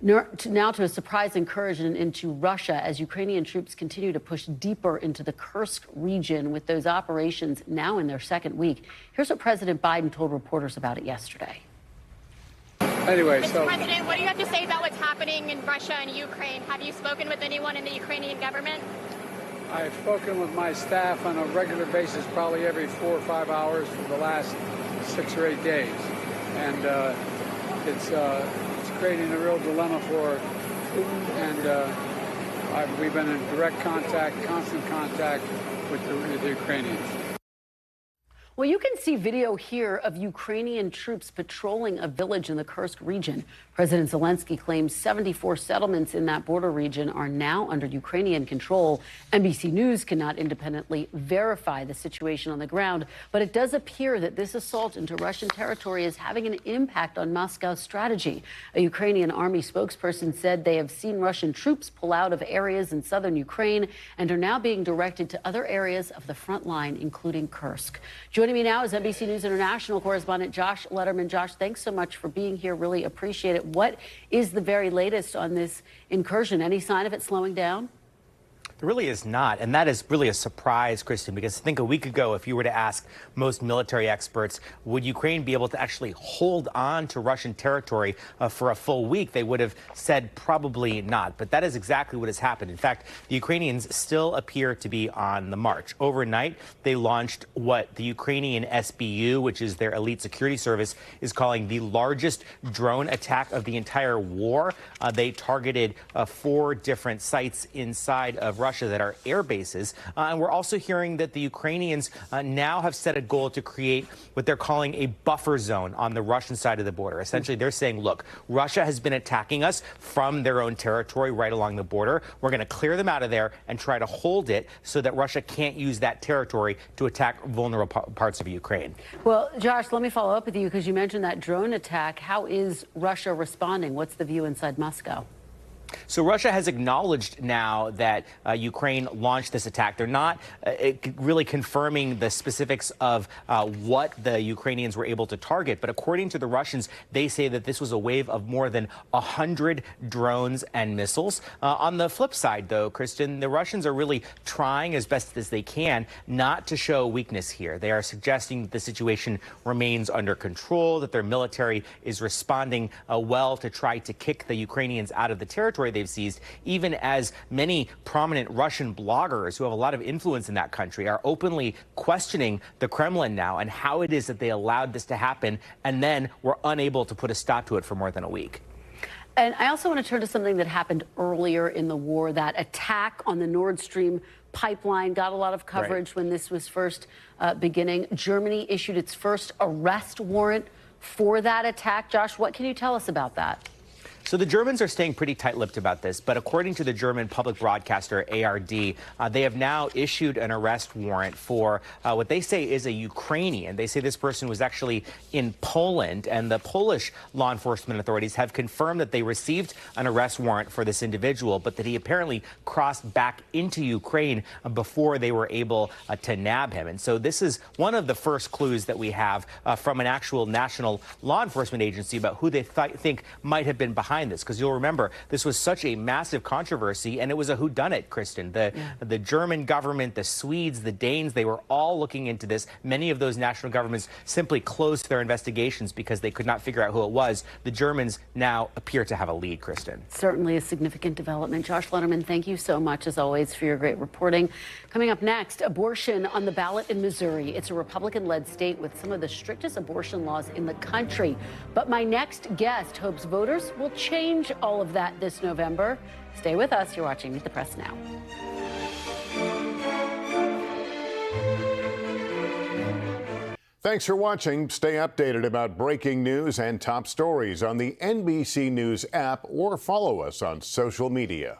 Now to a surprise incursion into Russia as Ukrainian troops continue to push deeper into the Kursk region with those operations now in their second week. Here's what President Biden told reporters about it yesterday. Anyway, Mr. President, what do you have to say about what's happening in Russia and Ukraine? Have you spoken with anyone in the Ukrainian government? I've spoken with my staff on a regular basis, probably every 4 or 5 hours for the last 6 or 8 days. And it's creating a real dilemma for Putin, and we've been in direct contact, constant contact with the Ukrainians. Well, you can see video here of Ukrainian troops patrolling a village in the Kursk region. President Zelensky claims 74 settlements in that border region are now under Ukrainian control. NBC News cannot independently verify the situation on the ground, but it does appear that this assault into Russian territory is having an impact on Moscow's strategy. A Ukrainian army spokesperson said they have seen Russian troops pull out of areas in southern Ukraine and are now being directed to other areas of the front line, including Kursk. Joining me now is NBC News International correspondent Josh Lederman. Josh, thanks so much for being here. Really appreciate it. What is the very latest on this incursion? Any sign of it slowing down? There really is not, and that is really a surprise, Kristen, because I think a week ago, if you were to ask most military experts, would Ukraine be able to actually hold on to Russian territory for a full week, they would have said probably not. But that is exactly what has happened. In fact, the Ukrainians still appear to be on the march. Overnight, they launched what the Ukrainian SBU, which is their elite security service, is calling the largest drone attack of the entire war. They targeted 4 different sites inside of Russia that are air bases. And we're also hearing that the Ukrainians now have set a goal to create what they're calling a buffer zone on the Russian side of the border. Essentially, they're saying, look, Russia has been attacking us from their own territory right along the border. We're going to clear them out of there and try to hold it so that Russia can't use that territory to attack vulnerable parts of Ukraine. Well, Josh, let me follow up with you because you mentioned that drone attack. How is Russia responding? What's the view inside Moscow? So Russia has acknowledged now that Ukraine launched this attack. They're not really confirming the specifics of what the Ukrainians were able to target. But according to the Russians, they say that this was a wave of more than 100 drones and missiles. On the flip side, though, Kristen, the Russians are really trying as best as they can not to show weakness here. They are suggesting that the situation remains under control, that their military is responding well to try to kick the Ukrainians out of the territory they've seized, even as many prominent Russian bloggers who have a lot of influence in that country are openly questioning the Kremlin now and how it is that they allowed this to happen and then were unable to put a stop to it for more than a week. And I also want to turn to something that happened earlier in the war. That attack on the Nord Stream pipeline got a lot of coverage when this was first beginning. Germany issued its first arrest warrant for that attack. Josh, what can you tell us about that? So the Germans are staying pretty tight-lipped about this, but according to the German public broadcaster ARD, they have now issued an arrest warrant for what they say is a Ukrainian. They say this person was actually in Poland, and the Polish law enforcement authorities have confirmed that they received an arrest warrant for this individual, but that he apparently crossed back into Ukraine before they were able to nab him. And so this is one of the first clues that we have from an actual national law enforcement agency about who they think might have been behind this, because you'll remember this was such a massive controversy, and it was a whodunit, Kristen. The German government, the Swedes, the Danes, they were all looking into this. Many of those national governments simply closed their investigations because they could not figure out who it was. The Germans now appear to have a lead, Kristen. Certainly a significant development. Josh Lederman, thank you so much, as always, for your great reporting. Coming up next, abortion on the ballot in Missouri. It's a Republican-led state with some of the strictest abortion laws in the country. But my next guest hopes voters will change all of that this November. Stay with us. You're watching Meet the Press Now. Thanks for watching. Stay updated about breaking news and top stories on the NBC News app or follow us on social media.